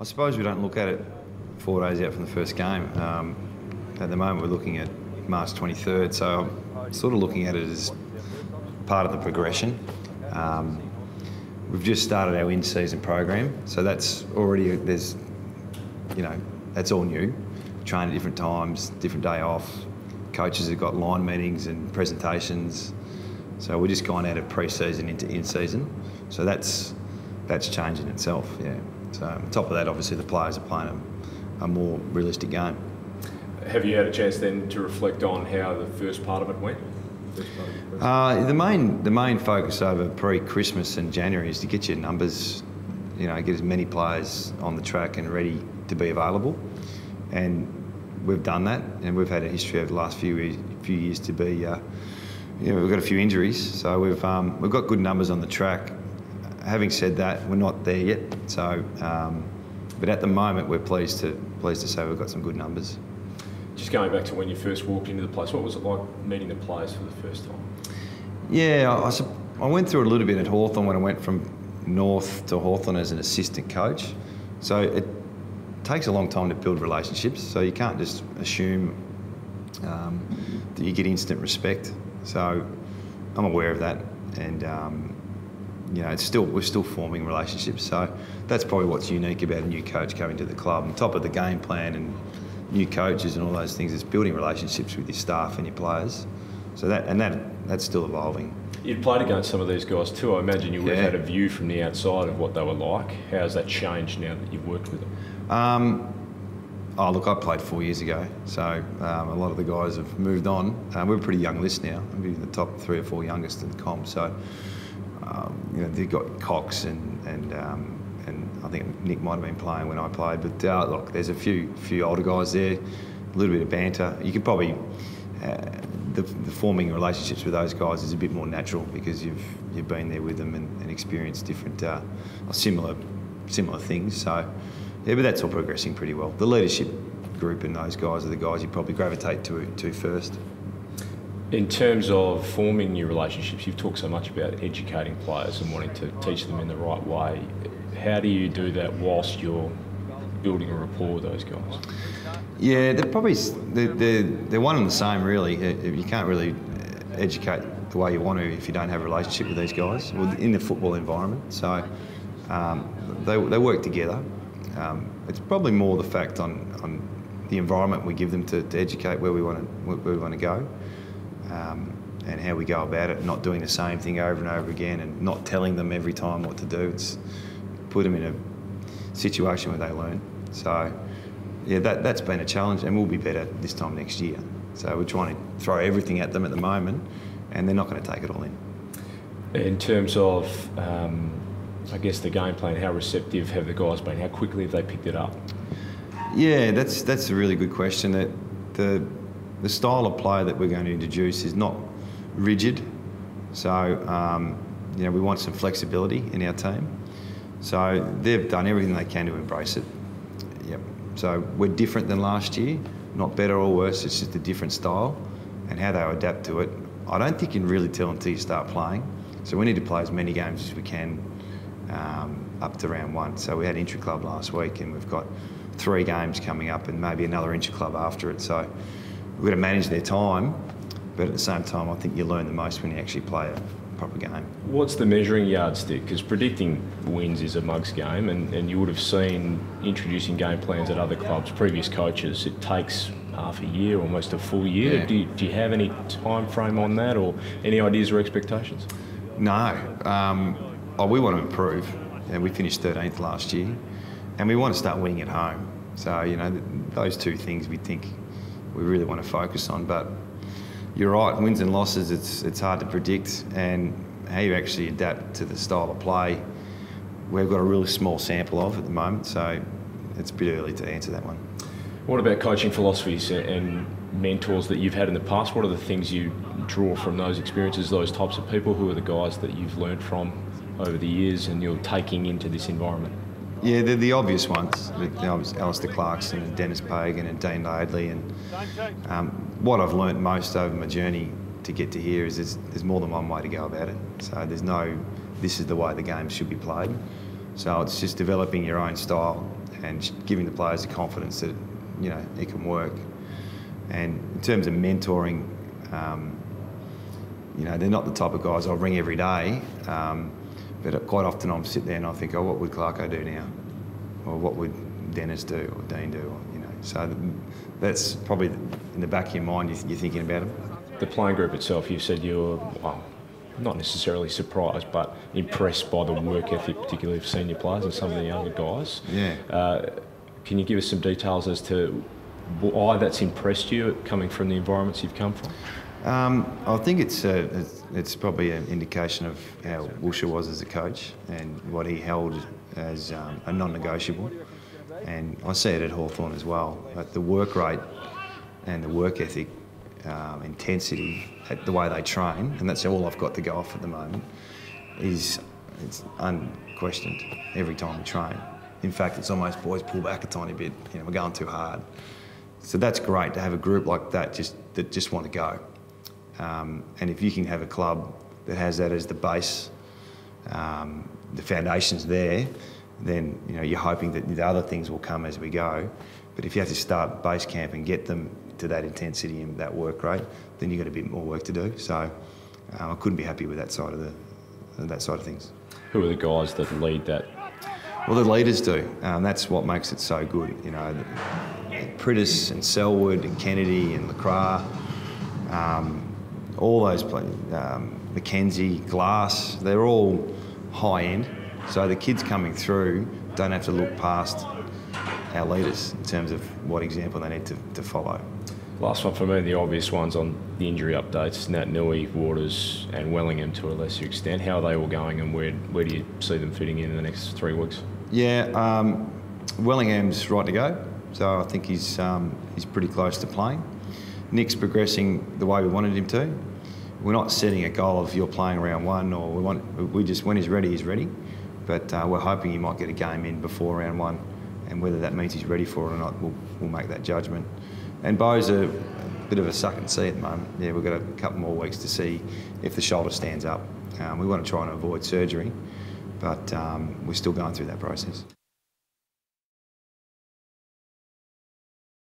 I suppose we don't look at it 4 days out from the first game. At the moment we're looking at March 23rd, so I'm sort of looking at it as part of the progression. We've just started our in-season program, so that's already, that's all new. Train at different times, different day off. Coaches have got line meetings and presentations. So we're just gone out of pre-season into in-season. So that's changing itself, yeah. So on top of that, obviously the players are playing a more realistic game. Have you had a chance then to reflect on how the first part of it went? The main focus over pre-Christmas and January is to get your numbers, get as many players on the track and ready to be available. And we've done that, and we've had a history over the last few years to be, we've got a few injuries, so we've got good numbers on the track. Having said that, we're not there yet. So, but at the moment, we're pleased to say we've got some good numbers. Just going back to when you first walked into the place, what was it like meeting the players for the first time? Yeah, I went through it a little bit at Hawthorn when I went from North to Hawthorn as an assistant coach. So it takes a long time to build relationships, so you can't just assume that you get instant respect. So I'm aware of that, and we're still forming relationships. So that's probably what's unique about a new coach coming to the club. On top of the game plan and new coaches and all those things, it's building relationships with your staff and your players. So that's still evolving. You'd played against some of these guys too. I imagine you would have had a view from the outside of what they were like. How has that changed now that you've worked with them? Look, I played 4 years ago, so a lot of the guys have moved on. We're a pretty young list now. We're in the top 3 or 4 youngest in the comp. So they've got Cox and I think Nick might have been playing when I played. But look, there's a few older guys there, a little bit of banter. You could probably the forming relationships with those guys is a bit more natural because you've been there with them and experienced different similar things. So yeah, but that's all progressing pretty well. The leadership group and those guys are the guys you probably gravitate to first. In terms of forming new relationships, you've talked so much about educating players and wanting to teach them in the right way. How do you do that whilst you're building a rapport with those guys? Yeah, they're one and the same, really. You can't really educate the way you want to if you don't have a relationship with these guys in the football environment. So they work together. It's probably more the fact on the environment we give them to educate where we want to go, and how we go about it. Not doing the same thing over and over again, and not telling them every time what to do. It's put them in a situation where they learn. So yeah, that's been a challenge, and we'll be better this time next year. So we're trying to throw everything at them at the moment, and they're not going to take it all in. In terms of I guess the game plan, how receptive have the guys been? How quickly have they picked it up? Yeah, that's a really good question. That the style of play that we're going to introduce is not rigid. So we want some flexibility in our team. So they've done everything they can to embrace it. Yep. So we're different than last year, not better or worse. It's just a different style, and how they adapt to it, I don't think you can really tell until you start playing. So we need to play as many games as we can. Up to round 1. So we had intra-club last week, and we've got 3 games coming up and maybe another intra-club after it. So we've got to manage their time, but at the same time, I think you learn the most when you actually play a proper game. What's the measuring yardstick? Because predicting wins is a mug's game, and you would have seen introducing game plans at other clubs, previous coaches, it takes half a year, almost a full year. Yeah. Do you have any time frame on that, or any ideas or expectations? No. We want to improve. We finished 13th last year, and we want to start winning at home. So, those 2 things we think we really want to focus on. But you're right, wins and losses, it's hard to predict, and how you actually adapt to the style of play, we've got a really small sample of at the moment, so it's a bit early to answer that one. What about coaching philosophies and mentors that you've had in the past? What are the things you draw from those experiences, those types of people? Who are the guys that you've learned from over the years and you're taking into this environment? Yeah, they're the obvious ones. Alistair Clarkson and Dennis Pagan and Dean Laidley. And what I've learnt most over my journey to get to here is there's more than one way to go about it. So there's no, this is the way the game should be played. So it's just developing your own style and giving the players the confidence that, you know, it can work. And in terms of mentoring, you know, they're not the type of guys I'll ring every day, but quite often I'm sit there and I think, oh, what would Clarko do now? Or what would Dennis do, or Dean do? Or, you know, so that's probably in the back of your mind, you're thinking about them. The playing group itself, you said you were, well, not necessarily surprised, but impressed by the work ethic, particularly of senior players and some of the younger guys. Yeah. Can you give us some details as to why that's impressed you, coming from the environments you've come from? I think it's probably an indication of how Woosha was as a coach and what he held as a non-negotiable. And I see it at Hawthorn as well. But the work rate and the work ethic, intensity, the way they train, and that's all I've got to go off at the moment, it's unquestioned every time we train. In fact, it's almost, boys, pull back a tiny bit. You know, we're going too hard. So that's great to have a group like that that just want to go. And if you can have a club that has that as the base, the foundation's there, then, you know, you're hoping that the other things will come as we go. But if you have to start base camp and get them to that intensity and that work rate, then you've got a bit more work to do. So I couldn't be happy with that side of things. Who are the guys that lead that? Well, the leaders do. That's what makes it so good. You know, Priddis and Selwood and Kennedy and LaCroix, all those players, Mackenzie, Glass, they're all high end. So the kids coming through don't have to look past our leaders in terms of what example they need to follow. Last one for me, the obvious ones on the injury updates, Nat Nui, Waters and Wellingham to a lesser extent. How are they all going, and where do you see them fitting in the next 3 weeks? Yeah, Wellingham's right to go, so I think he's pretty close to playing. Nick's progressing the way we wanted him to. We're not setting a goal of you're playing round one, or we just, when he's ready. But we're hoping he might get a game in before round one, and whether that means he's ready for it or not, we'll make that judgment. And Bo's a bit of a suck and see at the moment. Yeah, we've got a couple more weeks to see if the shoulder stands up. We want to try and avoid surgery, but we're still going through that process.